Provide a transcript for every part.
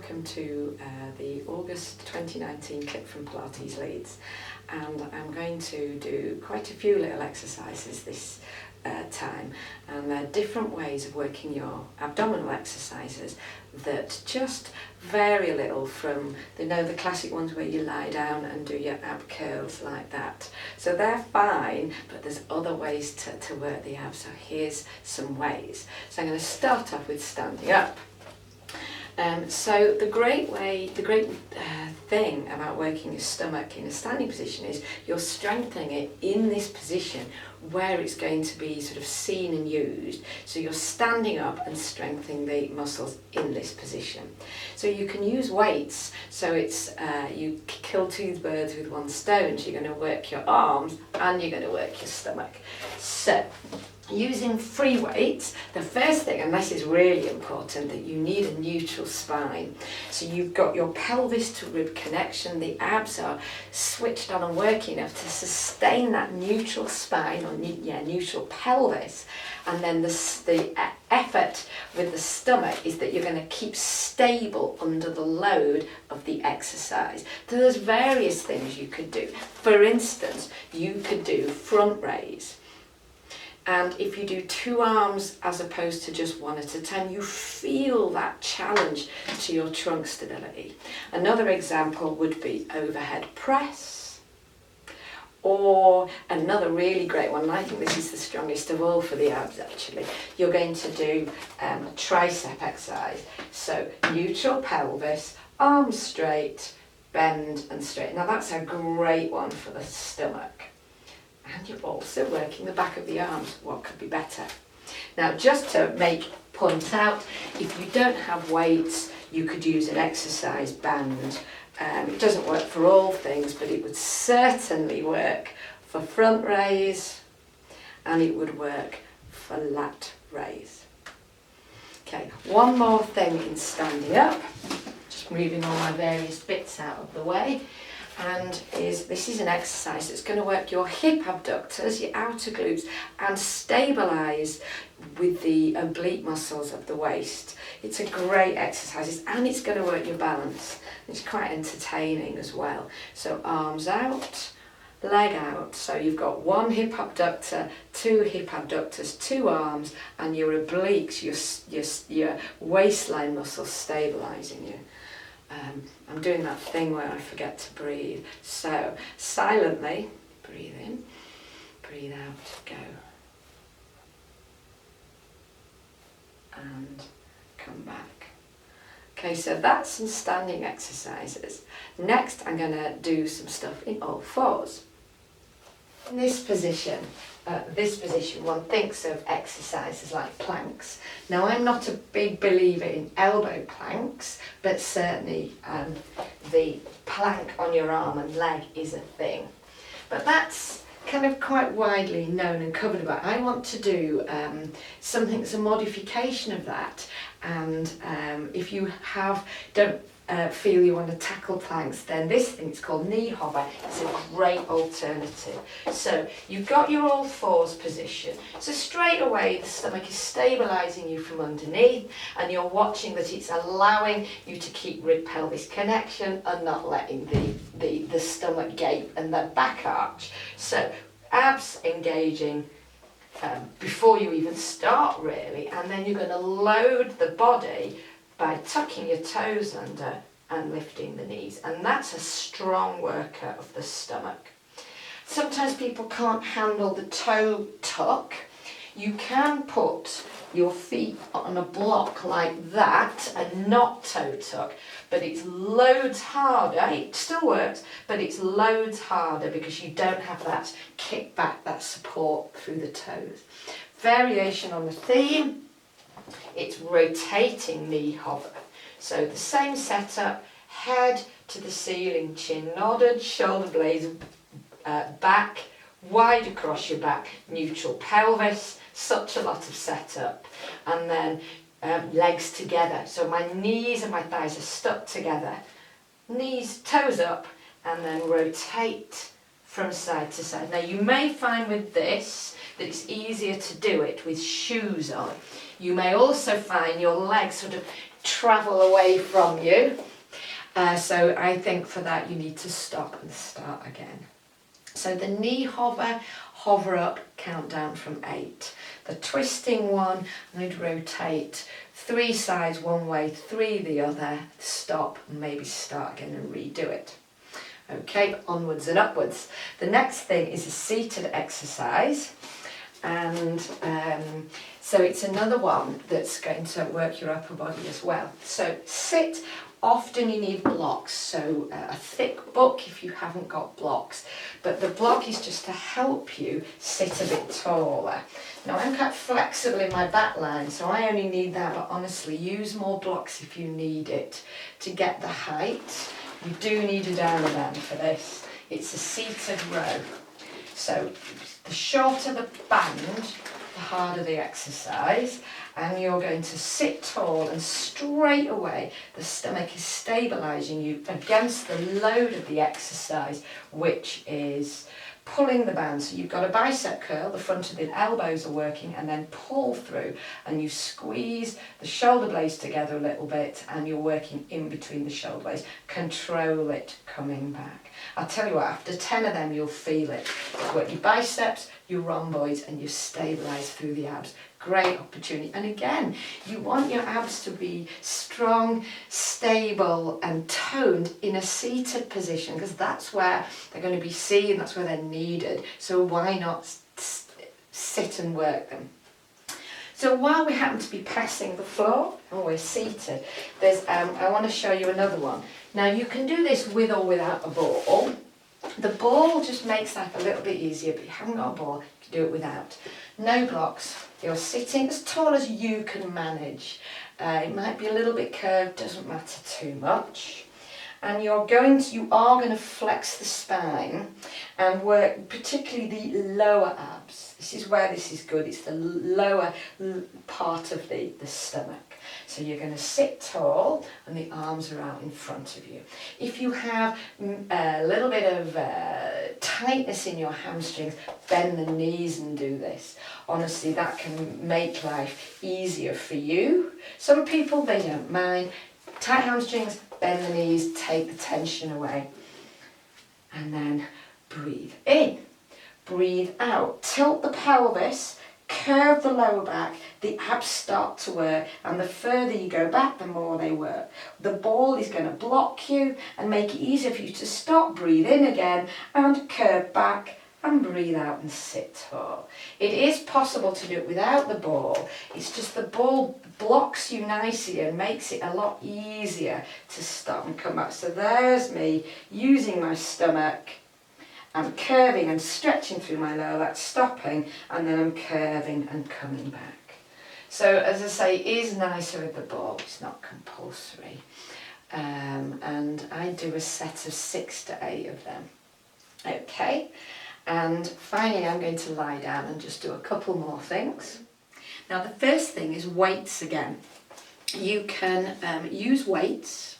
welcome to the August 2019 clip from Pilates Leeds, and I'm going to do quite a few little exercises this time, and there are different ways of working your abdominal exercises that just vary a little from the classic ones where you lie down and do your ab curls like that. So they're fine, but there's other ways to work the abs. So here's some ways. So I'm going to start off with standing up. So the great thing about working your stomach in a standing position is you're strengthening it in this position where it's going to be sort of seen and used. So you're standing up and strengthening the muscles in this position. So you can use weights. So it's you kill two birds with one stone. So you're going to work your arms and you're going to work your stomach. So using free weights, the first thing, and this is really important, that you need a neutral spine. So you've got your pelvis to rib connection, the abs are switched on and working enough to sustain that neutral spine, or neutral pelvis. And then the effort with the stomach is that you're going to keep stable under the load of the exercise. So there's various things you could do. For instance, you could do front raise. And if you do two arms as opposed to just one at a time, you feel that challenge to your trunk stability. Another example would be overhead press. Or another really great one, and I think this is the strongest of all for the abs actually, you're going to do a tricep exercise. So neutral pelvis, arms straight, bend and straight. Now that's a great one for the stomach. And you're also working the back of the arms. What could be better? Now, just to point out, if you don't have weights, you could use an exercise band. It doesn't work for all things, but it would certainly work for front raise, and it would work for lat raise. Okay, one more thing in standing up, just moving all my various bits out of the way. And this is an exercise that's going to work your hip abductors, your outer glutes, and stabilise with the oblique muscles of the waist. It's a great exercise, and it's going to work your balance. It's quite entertaining as well. So arms out, leg out. So you've got one hip abductor, two hip abductors, two arms, and your obliques, your waistline muscles stabilising you. I'm doing that thing where I forget to breathe. So silently, breathe in, breathe out, go. And come back. Okay, so that's some standing exercises. Next, I'm going to do some stuff in all fours. In this position, one thinks of exercises like planks. Now, I'm not a big believer in elbow planks, but certainly the plank on your arm and leg is a thing. But that's kind of quite widely known and covered about. I want to do something that's a modification of that. And if you don't feel you want to tackle planks, then this thing, it's called knee hover. It's a great alternative. So you've got your all fours position. So straight away the stomach is stabilising you from underneath, and you're watching that it's allowing you to keep rib pelvis connection and not letting the stomach gape and the back arch. So abs engaging before you even start really, and then you're going to load the body by tucking your toes under and lifting the knees. And that's a strong worker of the stomach. Sometimes people can't handle the toe tuck. You can put your feet on a block like that and not toe tuck, but it's loads harder. It still works, but it's loads harder because you don't have that kick back, that support through the toes. Variation on the theme. It's rotating knee hover. So the same setup, head to the ceiling, chin nodded, shoulder blades back, wide across your back, neutral pelvis, such a lot of setup. And then legs together. So my knees and my thighs are stuck together. Knees, toes up, and then rotate from side to side. Now you may find with this that it's easier to do it with shoes on. You may also find your legs sort of travel away from you. So I think for that you need to stop and start again. So the knee hover up, count down from 8. The twisting one, I'm going to rotate 3 sides one way, 3 the other, stop, and maybe start again and redo it. Okay, onwards and upwards. The next thing is a seated exercise, and so it's another one that's going to work your upper body as well. So sit. Often you need blocks, so a thick book if you haven't got blocks, but the block is just to help you sit a bit taller. Now I'm quite flexible in my back line, so I only need that, but honestly use more blocks if you need it to get the height. You do need a downer band for this. It's a seated row, so the shorter the band, the harder the exercise, and you're going to sit tall, and straight away the stomach is stabilising you against the load of the exercise, which is pulling the band. So you've got a bicep curl, the front of the elbows are working, and then pull through, and you squeeze the shoulder blades together a little bit, and you're working in between the shoulder blades. Control it coming back. I'll tell you what, after 10 of them you'll feel it. Work your biceps, your rhomboids, and you stabilise through the abs. Great opportunity. And again, you want your abs to be strong, stable and toned in a seated position, because that's where they're going to be seen, that's where they're needed. So why not sit and work them? So while we happen to be passing the floor and we're seated, there's I want to show you another one. Now you can do this with or without a ball. The ball just makes life a little bit easier, but you haven't got a ball, you can do it without. No blocks. You're sitting as tall as you can manage. It might be a little bit curved, doesn't matter too much. And you are going to flex the spine and work particularly the lower abs. This is where this is good. It's the lower part of the stomach. So you're going to sit tall and the arms are out in front of you. If you have a little bit of tightness in your hamstrings, bend the knees and do this. Honestly, that can make life easier for you. Some people, they don't mind. Tight hamstrings, bend the knees, take the tension away. And then breathe in, breathe out. Tilt the pelvis, curve the lower back, the abs start to work, and the further you go back, the more they work. The ball is going to block you and make it easier for you to stop, breathe in again, and curve back and breathe out and sit tall. It is possible to do it without the ball. It's just the ball blocks you nicely and makes it a lot easier to stop and come back. So there's me using my stomach. I'm curving and stretching through my lower back, stopping, and then I'm curving and coming back. So as I say, it is nicer with the ball. It's not compulsory. And I do a set of 6 to 8 of them. Okay. And finally, I'm going to lie down and just do a couple more things. Now, the first thing is weights again. You can use weights.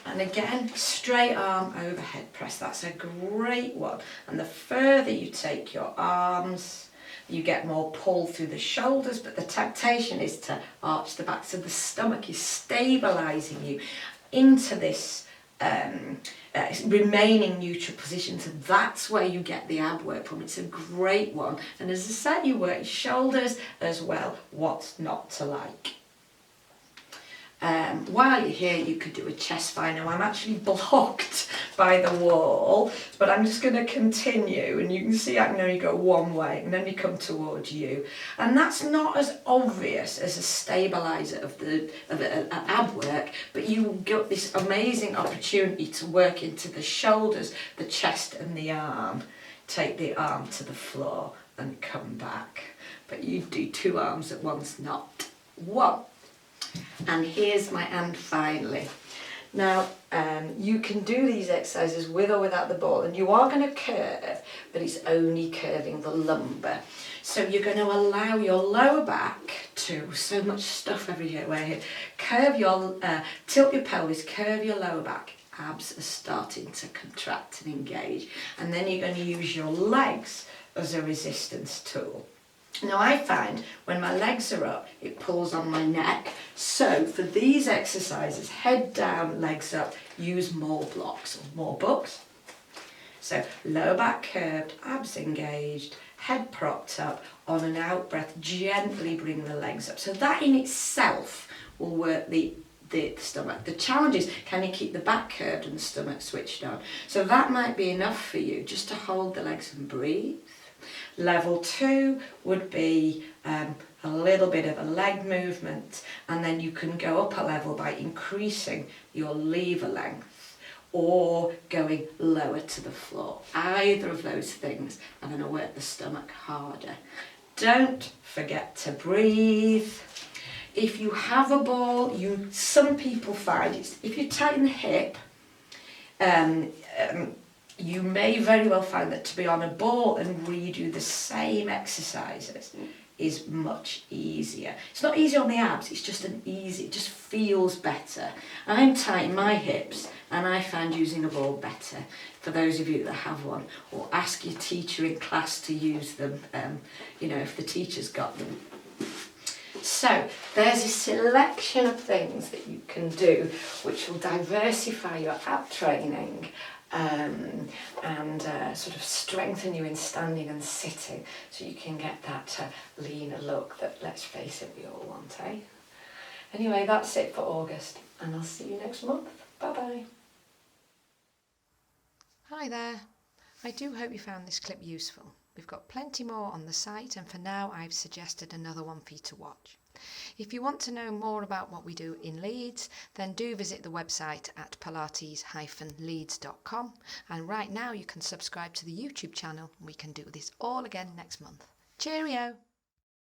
And again, straight arm overhead press. That's a great one. And the further you take your arms, you get more pull through the shoulders, but the temptation is to arch the back. So the stomach is stabilising you into this remaining neutral position. So that's where you get the ab work from. It's a great one. And as I said, you work your shoulders as well. What's not to like? While you're here, you could do a chest spine. Now I'm actually blocked by the wall, but I'm just going to continue, and you can see I can only go one way and then you come towards you, and that's not as obvious as a stabiliser of ab work, but you get this amazing opportunity to work into the shoulders, the chest and the arm. Take the arm to the floor and come back, but you do 2 arms at once, not 1. And here's my and finally. Now, you can do these exercises with or without the ball, and you are going to curve, but it's only curving the lumbar. So you're going to allow your lower back to, so much stuff everywhere here, curve your, tilt your pelvis, curve your lower back, abs are starting to contract and engage. And then you're going to use your legs as a resistance tool. Now I find when my legs are up, it pulls on my neck. So for these exercises, head down, legs up, use more blocks or more books. So lower back curved, abs engaged, head propped up, on an out breath, gently bring the legs up. So that in itself will work the stomach. The challenge is, can you keep the back curved and the stomach switched on? So that might be enough for you, just to hold the legs and breathe. Level 2 would be a little bit of a leg movement, and then you can go up a level by increasing your lever length or going lower to the floor. Either of those things are going to work the stomach harder. Don't forget to breathe. If you have a ball, some people find if you tighten the hip, you may very well find that to be on a ball and redo the same exercises is much easier. It's not easy on the abs, it's just it just feels better. I'm tightening my hips and I find using a ball better for those of you that have one, or ask your teacher in class to use them, if the teacher's got them. So there's a selection of things that you can do which will diversify your ab training and sort of strengthen you in standing and sitting, so you can get that leaner look that, let's face it, we all want, eh? Anyway, that's it for August, and I'll see you next month. Bye bye. Hi there. I do hope you found this clip useful. We've got plenty more on the site, and for now I've suggested another one for you to watch. If you want to know more about what we do in Leeds, then do visit the website at pilates-leeds.com, and right now you can subscribe to the YouTube channel and we can do this all again next month. Cheerio!